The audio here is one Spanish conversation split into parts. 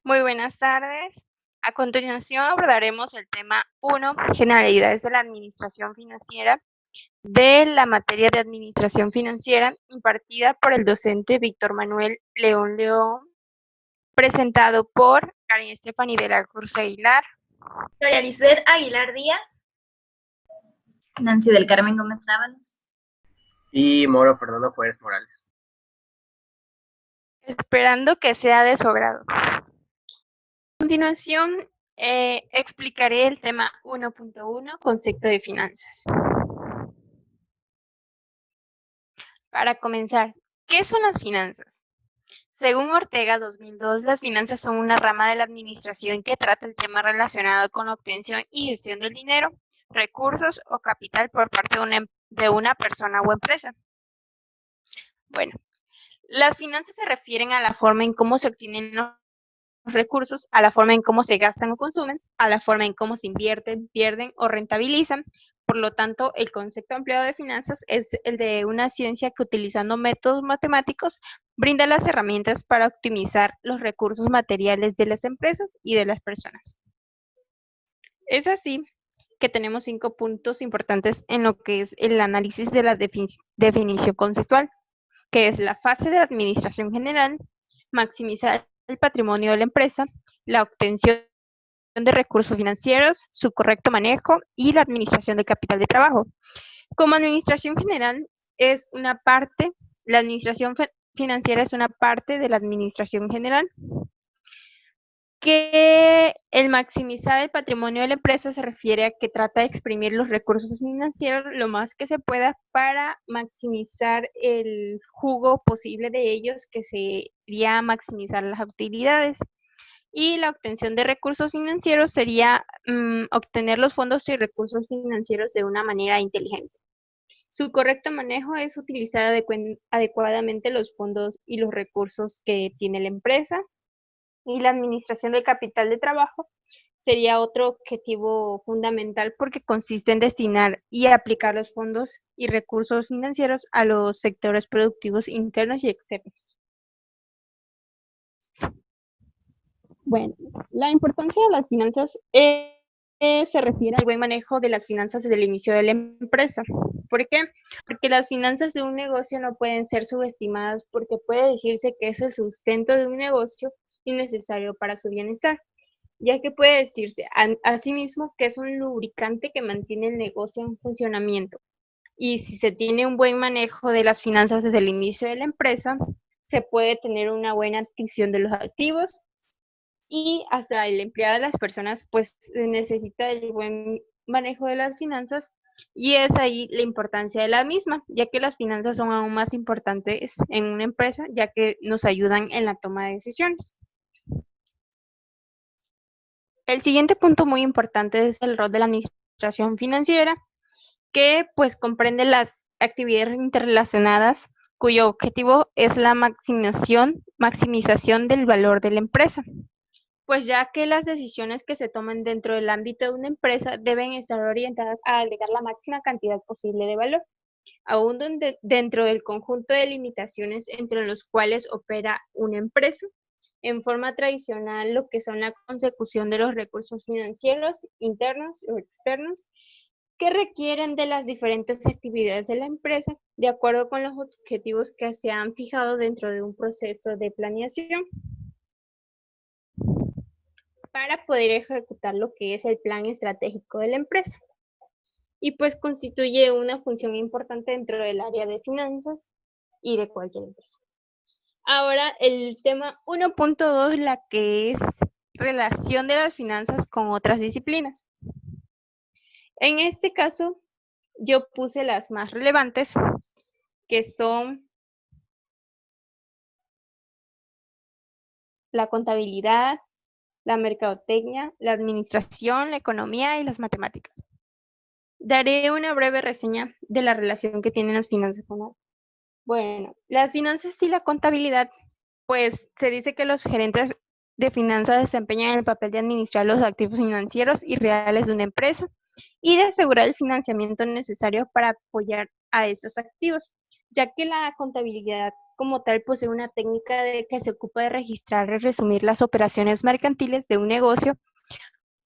Muy buenas tardes. A continuación abordaremos el tema 1, generalidades de la administración financiera, de la materia de administración financiera, impartida por el docente Víctor Manuel León, presentado por Karen Estefany de la Cruz Aguilar. Gloria Lisbeth Aguilar Díaz. Nancy del Carmen Gómez Sábalos. Y Moro Fernando Juárez Morales. Esperando que sea de su agrado. A continuación, explicaré el tema 1.1, concepto de finanzas. Para comenzar, ¿qué son las finanzas? Según Ortega 2002, las finanzas son una rama de la administración que trata el tema relacionado con la obtención y gestión del dinero, recursos o capital por parte de una persona o empresa. Bueno, las finanzas se refieren a la forma en cómo se obtienen los recursos, a la forma en cómo se gastan o consumen, a la forma en cómo se invierten, pierden o rentabilizan. Por lo tanto, el concepto ampliado de finanzas es el de una ciencia que, utilizando métodos matemáticos, brinda las herramientas para optimizar los recursos materiales de las empresas y de las personas. Es así que tenemos 5 puntos importantes en lo que es el análisis de la definición conceptual, que es la fase de la administración general, maximizar el patrimonio de la empresa, la obtención de recursos financieros, su correcto manejo y la administración del capital de trabajo. Como administración general es una parte, la administración financiera es una parte de la administración general, que el maximizar el patrimonio de la empresa se refiere a que trata de exprimir los recursos financieros lo más que se pueda para maximizar el jugo posible de ellos, que sería maximizar las utilidades. Y la obtención de recursos financieros sería obtener los fondos y recursos financieros de una manera inteligente. Su correcto manejo es utilizar adecuadamente los fondos y los recursos que tiene la empresa. Y la administración del capital de trabajo sería otro objetivo fundamental, porque consiste en destinar y aplicar los fondos y recursos financieros a los sectores productivos internos y externos. Bueno, la importancia de las finanzas se refiere al buen manejo de las finanzas desde el inicio de la empresa. ¿Por qué? Porque las finanzas de un negocio no pueden ser subestimadas, porque puede decirse que es el sustento de un negocio y necesario para su bienestar, ya que puede decirse asimismo que es un lubricante que mantiene el negocio en funcionamiento. Y si se tiene un buen manejo de las finanzas desde el inicio de la empresa, se puede tener una buena adquisición de los activos, y hasta el emplear a las personas pues necesita el buen manejo de las finanzas, y es ahí la importancia de la misma, ya que las finanzas son aún más importantes en una empresa, ya que nos ayudan en la toma de decisiones. El siguiente punto muy importante es el rol de la administración financiera, que pues comprende las actividades interrelacionadas cuyo objetivo es la maximización del valor de la empresa, pues ya que las decisiones que se toman dentro del ámbito de una empresa deben estar orientadas a agregar la máxima cantidad posible de valor, aún dentro del conjunto de limitaciones entre los cuales opera una empresa. En forma tradicional, lo que son la consecución de los recursos financieros internos o externos que requieren de las diferentes actividades de la empresa, de acuerdo con los objetivos que se han fijado dentro de un proceso de planeación, para poder ejecutar lo que es el plan estratégico de la empresa. Y pues constituye una función importante dentro del área de finanzas y de cualquier empresa. Ahora el tema 1.2, la que es relación de las finanzas con otras disciplinas. En este caso, yo puse las más relevantes, que son la contabilidad, la mercadotecnia, la administración, la economía y las matemáticas. Daré una breve reseña de la relación que tienen las finanzas con otras. Bueno, las finanzas y la contabilidad, pues se dice que los gerentes de finanzas desempeñan el papel de administrar los activos financieros y reales de una empresa y de asegurar el financiamiento necesario para apoyar a estos activos, ya que la contabilidad como tal posee una técnica que se ocupa de registrar y resumir las operaciones mercantiles de un negocio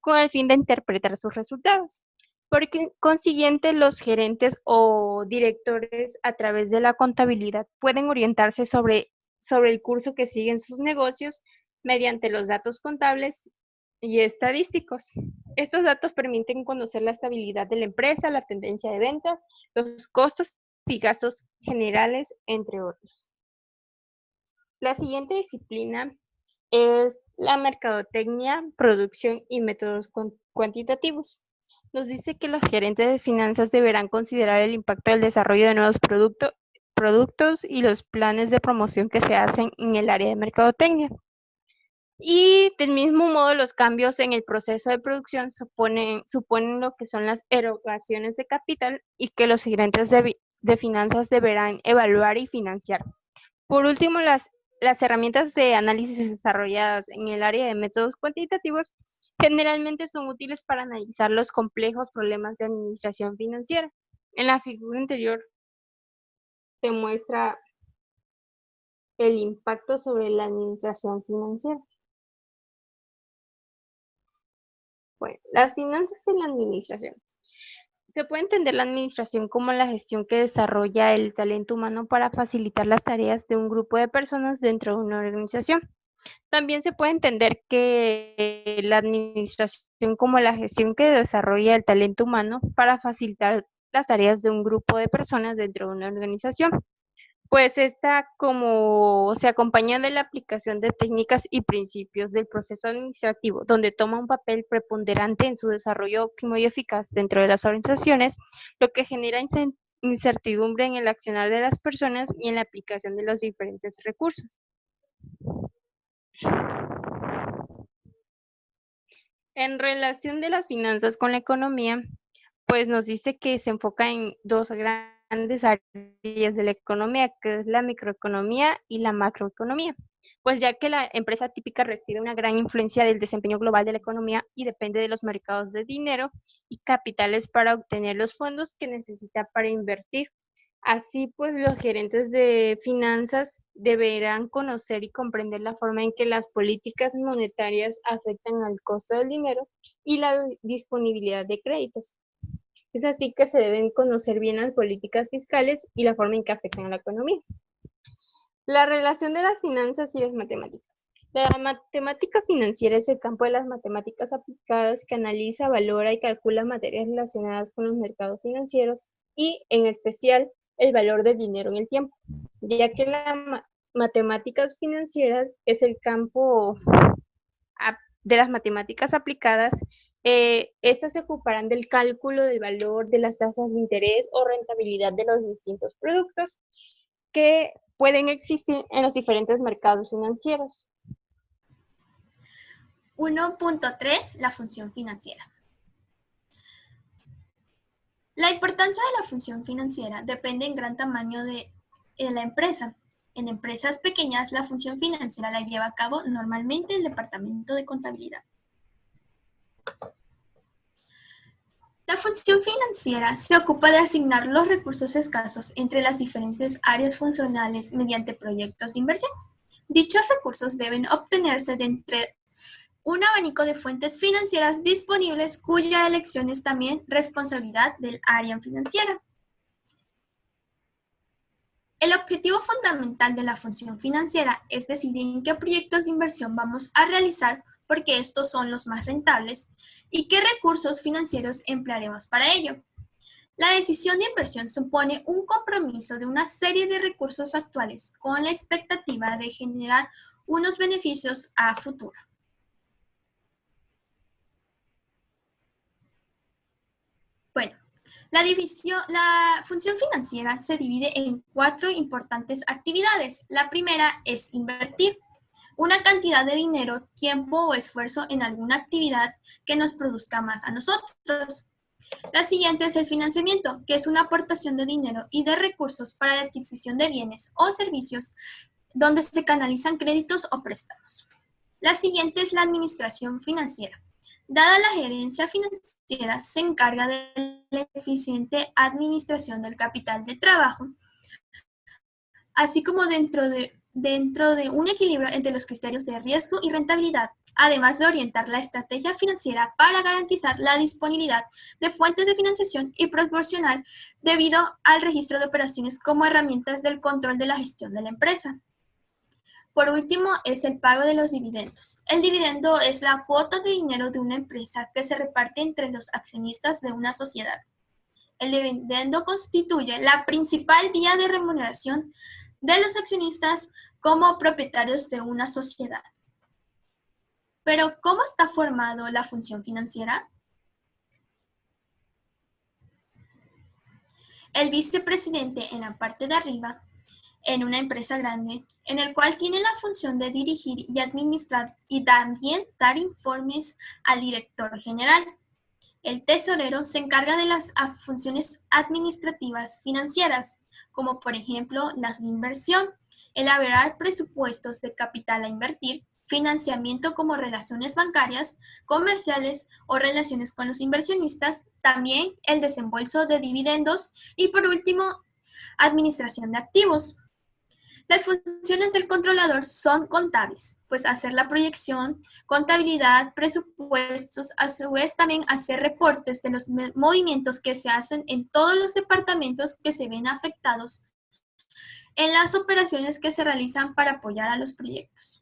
con el fin de interpretar sus resultados. Por consiguiente, los gerentes o directores a través de la contabilidad pueden orientarse sobre el curso que siguen sus negocios mediante los datos contables y estadísticos. Estos datos permiten conocer la estabilidad de la empresa, la tendencia de ventas, los costos y gastos generales, entre otros. La siguiente disciplina es la mercadotecnia, producción y métodos cuantitativos. Nos dice que los gerentes de finanzas deberán considerar el impacto del desarrollo de nuevos productos y los planes de promoción que se hacen en el área de mercadotecnia. Y del mismo modo, los cambios en el proceso de producción suponen lo que son las erogaciones de capital y que los gerentes de finanzas deberán evaluar y financiar. Por último, las herramientas de análisis desarrolladas en el área de métodos cuantitativos generalmente son útiles para analizar los complejos problemas de administración financiera. En la figura anterior se muestra el impacto sobre la administración financiera. Bueno, las finanzas y la administración. Se puede entender la administración como la gestión que desarrolla el talento humano para facilitar las tareas de un grupo de personas dentro de una organización. También se puede entender que la administración como la gestión que desarrolla el talento humano para facilitar las tareas de un grupo de personas dentro de una organización. Pues esta como se acompaña de la aplicación de técnicas y principios del proceso administrativo, donde toma un papel preponderante en su desarrollo óptimo y eficaz dentro de las organizaciones, lo que genera incertidumbre en el accionar de las personas y en la aplicación de los diferentes recursos. En relación de las finanzas con la economía, pues nos dice que se enfoca en dos grandes áreas de la economía, que es la microeconomía y la macroeconomía. Pues ya que la empresa típica recibe una gran influencia del desempeño global de la economía y depende de los mercados de dinero y capitales para obtener los fondos que necesita para invertir. Así pues, los gerentes de finanzas deberán conocer y comprender la forma en que las políticas monetarias afectan al costo del dinero y la disponibilidad de créditos. Es así que se deben conocer bien las políticas fiscales y la forma en que afectan a la economía. La relación de las finanzas y las matemáticas. La matemática financiera es el campo de las matemáticas aplicadas que analiza, valora y calcula materias relacionadas con los mercados financieros y, en especial, el valor del dinero en el tiempo, ya que las matemáticas financieras es el campo de las matemáticas aplicadas. Estas se ocuparán del cálculo del valor de las tasas de interés o rentabilidad de los distintos productos que pueden existir en los diferentes mercados financieros. 1.3. La función financiera. La importancia de la función financiera depende en gran tamaño de la empresa. En empresas pequeñas, la función financiera la lleva a cabo normalmente el departamento de contabilidad. La función financiera se ocupa de asignar los recursos escasos entre las diferentes áreas funcionales mediante proyectos de inversión. Dichos recursos deben obtenerse de entre un abanico de fuentes financieras disponibles cuya elección es también responsabilidad del área financiera. El objetivo fundamental de la función financiera es decidir en qué proyectos de inversión vamos a realizar porque estos son los más rentables y qué recursos financieros emplearemos para ello. La decisión de inversión supone un compromiso de una serie de recursos actuales con la expectativa de generar unos beneficios a futuro. Bueno, la función financiera se divide en 4 importantes actividades. La primera es invertir una cantidad de dinero, tiempo o esfuerzo en alguna actividad que nos produzca más a nosotros. La siguiente es el financiamiento, que es una aportación de dinero y de recursos para la adquisición de bienes o servicios donde se canalizan créditos o préstamos. La siguiente es la administración financiera. Dada la gerencia financiera, se encarga de la eficiente administración del capital de trabajo así como dentro de un equilibrio entre los criterios de riesgo y rentabilidad, además de orientar la estrategia financiera para garantizar la disponibilidad de fuentes de financiación y proporcional debido al registro de operaciones como herramientas del control de la gestión de la empresa. Por último, es el pago de los dividendos. El dividendo es la cuota de dinero de una empresa que se reparte entre los accionistas de una sociedad. El dividendo constituye la principal vía de remuneración de los accionistas como propietarios de una sociedad. Pero, ¿cómo está formado la función financiera? El vicepresidente en la parte de arriba, en una empresa grande, en el cual tiene la función de dirigir y administrar y también dar informes al director general. El tesorero se encarga de las funciones administrativas financieras, como por ejemplo las de inversión, elaborar presupuestos de capital a invertir, financiamiento como relaciones bancarias, comerciales o relaciones con los inversionistas, también el desembolso de dividendos y por último, administración de activos. Las funciones del controlador son contables, pues hacer la proyección, contabilidad, presupuestos, a su vez también hacer reportes de los movimientos que se hacen en todos los departamentos que se ven afectados en las operaciones que se realizan para apoyar a los proyectos.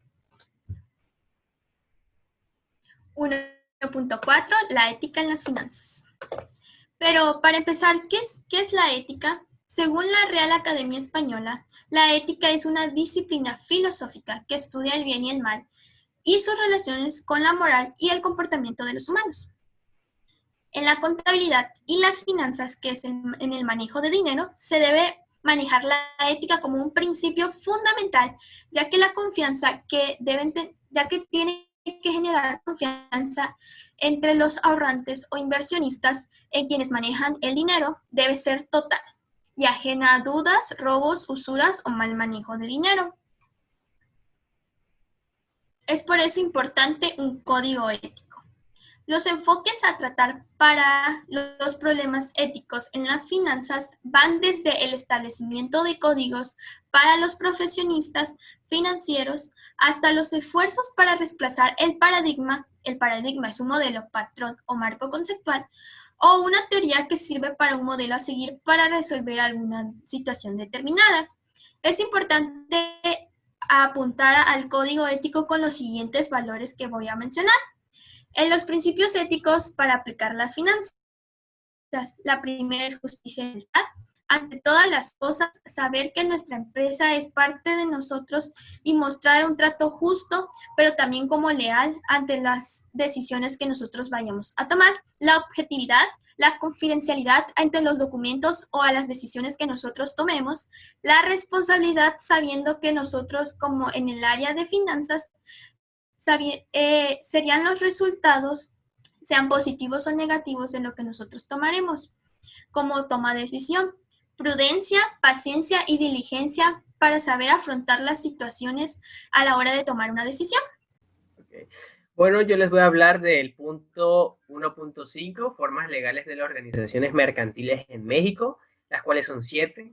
1.4. La ética en las finanzas. Pero para empezar, ¿qué es la ética? Según la Real Academia Española, la ética es una disciplina filosófica que estudia el bien y el mal y sus relaciones con la moral y el comportamiento de los humanos. En la contabilidad y las finanzas, que es en el manejo de dinero, se debe manejar la ética como un principio fundamental, ya que tiene que generar confianza entre los ahorrantes o inversionistas en quienes manejan el dinero debe ser total y ajena a dudas, robos, usuras o mal manejo de dinero. Es por eso importante un código ético. Los enfoques a tratar para los problemas éticos en las finanzas van desde el establecimiento de códigos para los profesionistas financieros hasta los esfuerzos para reemplazar el paradigma. El paradigma es un modelo, patrón o marco conceptual o una teoría que sirve para un modelo a seguir para resolver alguna situación determinada. Es importante apuntar al código ético con los siguientes valores que voy a mencionar. En los principios éticos para aplicar las finanzas, la primera es justicia y lealtad. Ante todas las cosas, saber que nuestra empresa es parte de nosotros y mostrar un trato justo, pero también como leal ante las decisiones que nosotros vayamos a tomar. La objetividad, la confidencialidad ante los documentos o a las decisiones que nosotros tomemos. La responsabilidad, sabiendo que nosotros, como en el área de finanzas, serían los resultados, sean positivos o negativos, de lo que nosotros tomaremos como toma de decisión. Prudencia, paciencia y diligencia para saber afrontar las situaciones a la hora de tomar una decisión. Okay. Bueno, yo les voy a hablar del punto 1.5, formas legales de las organizaciones mercantiles en México, las cuales son 7.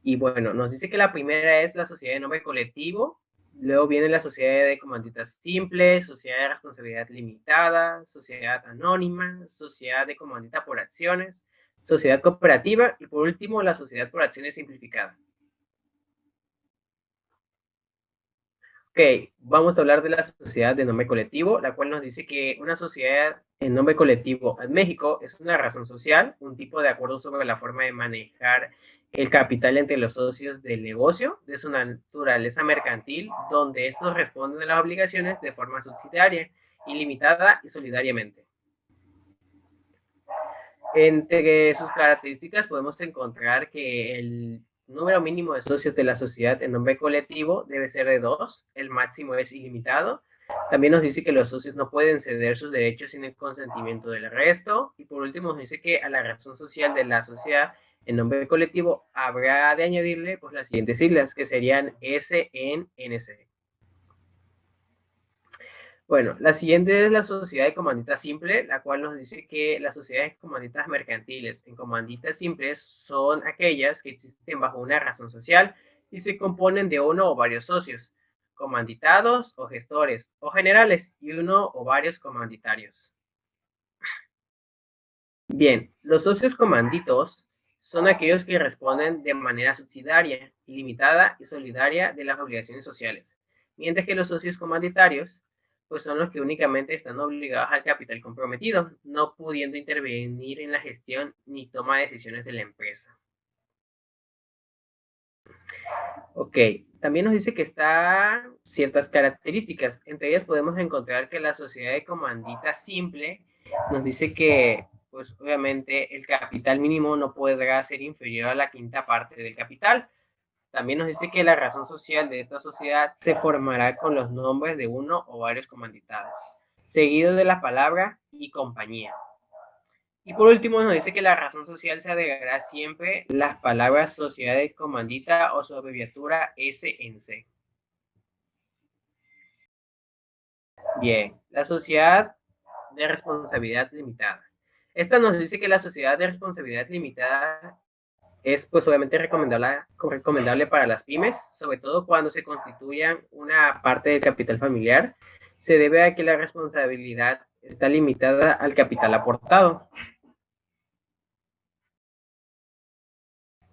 Y bueno, nos dice que la primera es la sociedad de nombre colectivo, luego viene la sociedad de comanditas simples, sociedad de responsabilidad limitada, sociedad anónima, sociedad de comandita por acciones, sociedad cooperativa y por último la sociedad por acciones simplificada. Ok, vamos a hablar de la sociedad de nombre colectivo, la cual nos dice que una sociedad en nombre colectivo en México es una razón social, un tipo de acuerdo sobre la forma de manejar el capital entre los socios del negocio, de su naturaleza mercantil, donde estos responden a las obligaciones de forma subsidiaria, ilimitada y solidariamente. Entre sus características podemos encontrar que el número mínimo de socios de la sociedad en nombre colectivo debe ser de 2, el máximo es ilimitado. También nos dice que los socios no pueden ceder sus derechos sin el consentimiento del resto. Y por último nos dice que a la razón social de la sociedad en nombre colectivo habrá de añadirle pues, las siguientes siglas, que serían SNNC. Bueno, la siguiente es la sociedad de comandita simple, la cual nos dice que las sociedades comanditas mercantiles en comanditas simples son aquellas que existen bajo una razón social y se componen de uno o varios socios, comanditados o gestores o generales y uno o varios comanditarios. Bien, los socios comanditos son aquellos que responden de manera subsidiaria, ilimitada y solidaria de las obligaciones sociales, mientras que los socios comanditarios pues son los que únicamente están obligados al capital comprometido, no pudiendo intervenir en la gestión ni toma de decisiones de la empresa. Ok, también nos dice que están ciertas características. Entre ellas podemos encontrar que la sociedad de comandita simple nos dice que, pues obviamente, el capital mínimo no podrá ser inferior a la quinta parte del capital. También nos dice que la razón social de esta sociedad se formará con los nombres de uno o varios comanditados, seguido de la palabra y compañía. Y por último nos dice que la razón social se agregará siempre las palabras sociedad de comandita o su abreviatura SNC. Bien, la sociedad de responsabilidad limitada. Esta nos dice que la sociedad de responsabilidad limitada es pues obviamente recomendable para las pymes, sobre todo cuando se constituyan una parte del capital familiar. Se debe a que la responsabilidad está limitada al capital aportado.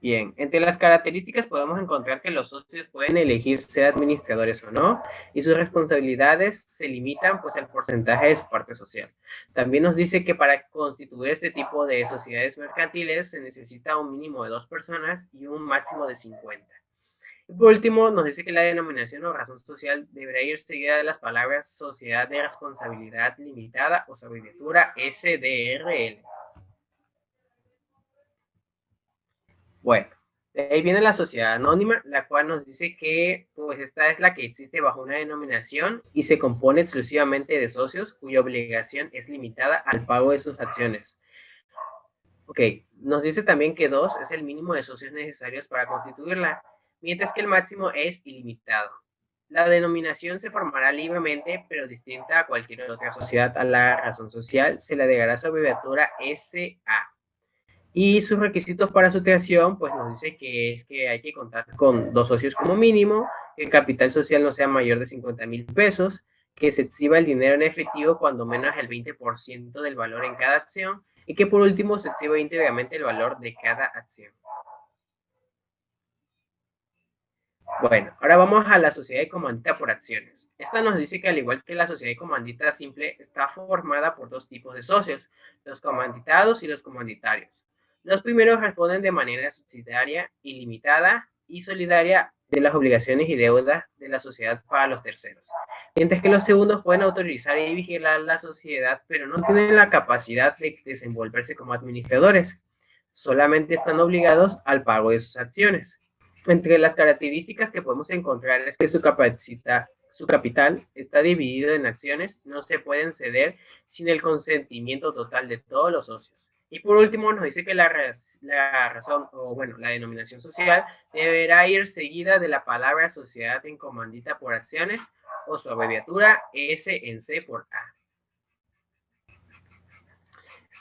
Bien, entre las características podemos encontrar que los socios pueden elegir ser administradores o no, y sus responsabilidades se limitan pues al porcentaje de su parte social. También nos dice que para constituir este tipo de sociedades mercantiles se necesita un mínimo de 2 personas y un máximo de 50. Y por último, nos dice que la denominación o razón social deberá ir seguida de las palabras sociedad de responsabilidad limitada o su abreviatura SDRL. Bueno, de ahí viene la sociedad anónima, la cual nos dice que pues esta es la que existe bajo una denominación y se compone exclusivamente de socios cuya obligación es limitada al pago de sus acciones. Ok, nos dice también que 2 es el mínimo de socios necesarios para constituirla, mientras que el máximo es ilimitado. La denominación se formará libremente, pero distinta a cualquier otra sociedad. A la razón social se le agregará su abreviatura SA. Y sus requisitos para su creación, pues nos dice que es que hay que contar con 2 socios como mínimo, que el capital social no sea mayor de 50,000 pesos, que se exhiba el dinero en efectivo cuando menos el 20% del valor en cada acción, y que por último se exhiba íntegramente el valor de cada acción. Bueno, ahora vamos a la sociedad de comandita por acciones. Esta nos dice que al igual que la sociedad de comandita simple, está formada por 2 tipos de socios, los comanditados y los comanditarios. Los primeros responden de manera subsidiaria, ilimitada y solidaria de las obligaciones y deudas de la sociedad para los terceros, mientras que los segundos pueden autorizar y vigilar la sociedad, pero no tienen la capacidad de desenvolverse como administradores. Solamente están obligados al pago de sus acciones. Entre las características que podemos encontrar es que su capital está dividido en acciones, no se pueden ceder sin el consentimiento total de todos los socios. Y por último nos dice que la razón, o bueno, la denominación social deberá ir seguida de la palabra sociedad en comandita por acciones o su abreviatura S en C por A.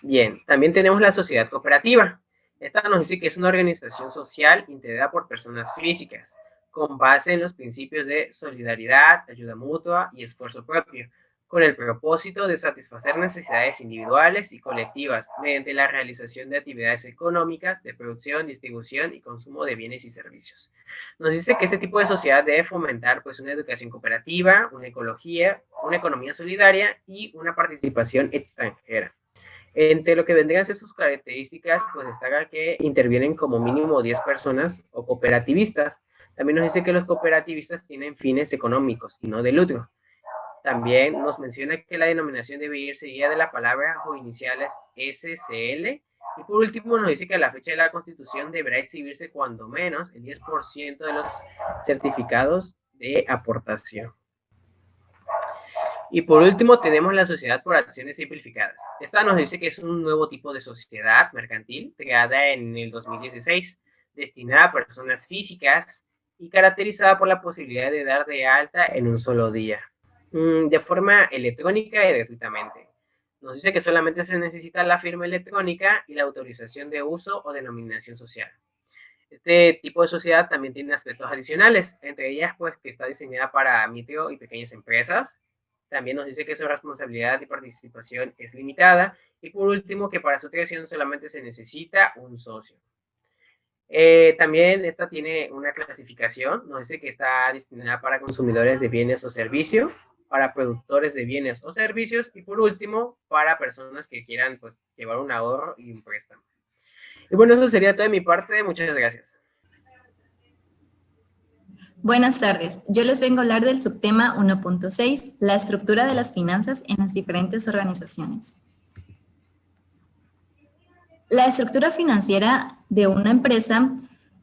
Bien, también tenemos la sociedad cooperativa. Esta nos dice que es una organización social integrada por personas físicas, con base en los principios de solidaridad, ayuda mutua y esfuerzo propio, con el propósito de satisfacer necesidades individuales y colectivas mediante la realización de actividades económicas, de producción, distribución y consumo de bienes y servicios. Nos dice que este tipo de sociedad debe fomentar pues una educación cooperativa, una ecología, una economía solidaria y una participación extranjera. Entre lo que vendrían a ser sus características, pues destaca que intervienen como mínimo 10 personas o cooperativistas. También nos dice que los cooperativistas tienen fines económicos y no de lucro. También nos menciona que la denominación debe ir seguida de la palabra o iniciales SCL. Y por último nos dice que a la fecha de la Constitución deberá exhibirse cuando menos el 10% de los certificados de aportación. Y por último tenemos la sociedad por acciones simplificadas. Esta nos dice que es un nuevo tipo de sociedad mercantil creada en el 2016, destinada a personas físicas y caracterizada por la posibilidad de dar de alta en un solo día, de forma electrónica y gratuitamente. Nos dice que solamente se necesita la firma electrónica y la autorización de uso o denominación social. Este tipo de sociedad también tiene aspectos adicionales, entre ellas pues que está diseñada para micro y pequeñas empresas. También nos dice que su responsabilidad y participación es limitada. Y por último, que para su creación solamente se necesita un socio. También esta tiene una clasificación, nos dice que está destinada para consumidores de bienes o servicios, para productores de bienes o servicios y por último, para personas que quieran pues, llevar un ahorro y un préstamo. Y bueno, eso sería todo de mi parte. Muchas gracias. Buenas tardes. Yo les vengo a hablar del subtema 1.6, la estructura de las finanzas en las diferentes organizaciones. La estructura financiera de una empresa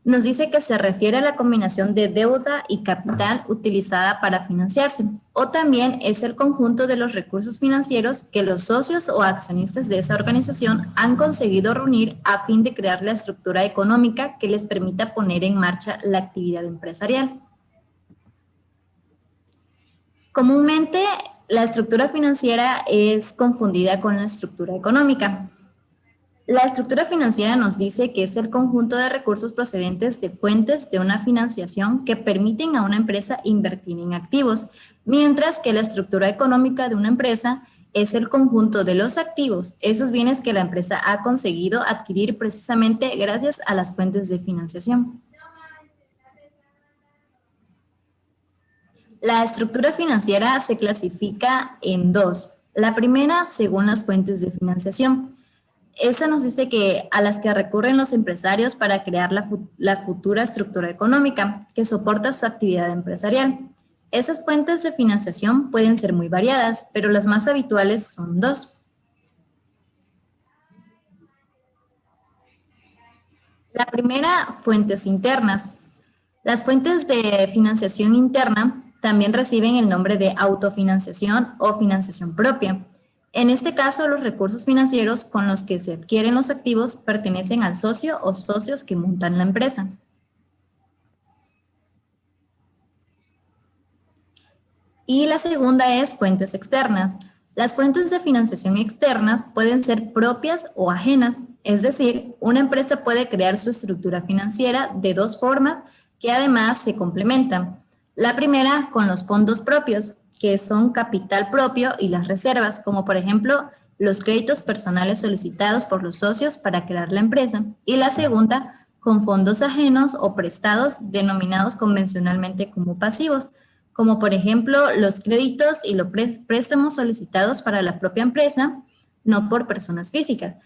nos dice que se refiere a la combinación de deuda y capital utilizada para financiarse, o también es el conjunto de los recursos financieros que los socios o accionistas de esa organización han conseguido reunir a fin de crear la estructura económica que les permita poner en marcha la actividad empresarial. Comúnmente, la estructura financiera es confundida con la estructura económica. La estructura financiera nos dice que es el conjunto de recursos procedentes de fuentes de una financiación que permiten a una empresa invertir en activos, mientras que la estructura económica de una empresa es el conjunto de los activos, esos bienes que la empresa ha conseguido adquirir precisamente gracias a las fuentes de financiación. La estructura financiera se clasifica en dos. La primera, según las fuentes de financiación. Esta nos dice que a las que recurren los empresarios para crear la futura estructura económica que soporta su actividad empresarial. Esas fuentes de financiación pueden ser muy variadas, pero las más habituales son dos. La primera, fuentes internas. Las fuentes de financiación interna también reciben el nombre de autofinanciación o financiación propia. En este caso, los recursos financieros con los que se adquieren los activos pertenecen al socio o socios que montan la empresa. Y la segunda es fuentes externas. Las fuentes de financiación externas pueden ser propias o ajenas, es decir, una empresa puede crear su estructura financiera de dos formas que además se complementan. La primera con los fondos propios, que son capital propio y las reservas, como por ejemplo los créditos personales solicitados por los socios para crear la empresa. Y la segunda con fondos ajenos o prestados denominados convencionalmente como pasivos, como por ejemplo los créditos y los préstamos solicitados para la propia empresa, no por personas físicas.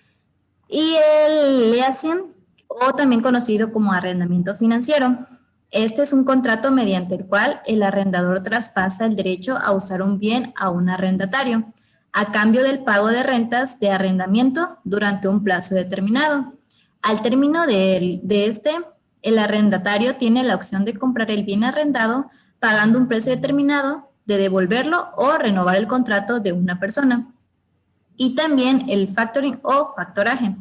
Y el leasing, o también conocido como arrendamiento financiero. Este es un contrato mediante el cual el arrendador traspasa el derecho a usar un bien a un arrendatario, a cambio del pago de rentas de arrendamiento durante un plazo determinado. Al término de este, el arrendatario tiene la opción de comprar el bien arrendado pagando un precio determinado, de devolverlo o renovar el contrato de una persona. Y también el factoring o factoraje,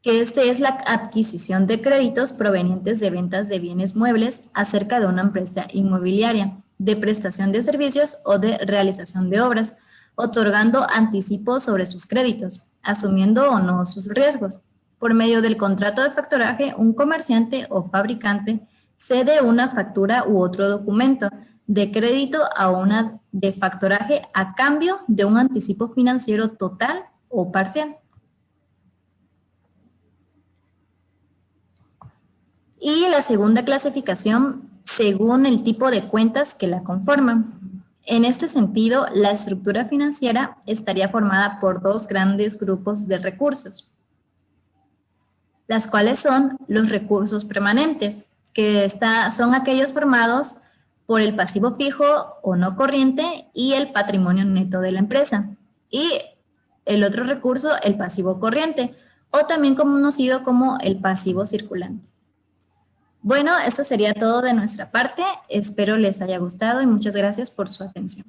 que este es la adquisición de créditos provenientes de ventas de bienes muebles acerca de una empresa inmobiliaria, de prestación de servicios o de realización de obras, otorgando anticipos sobre sus créditos, asumiendo o no sus riesgos. Por medio del contrato de factoraje, un comerciante o fabricante cede una factura u otro documento de crédito a una de factoraje a cambio de un anticipo financiero total o parcial. Y la segunda clasificación, según el tipo de cuentas que la conforman. En este sentido, la estructura financiera estaría formada por dos grandes grupos de recursos, las cuales son los recursos permanentes, que son aquellos formados por el pasivo fijo o no corriente y el patrimonio neto de la empresa. Y el otro recurso, el pasivo corriente, o también conocido como el pasivo circulante. Bueno, esto sería todo de nuestra parte. Espero les haya gustado y muchas gracias por su atención.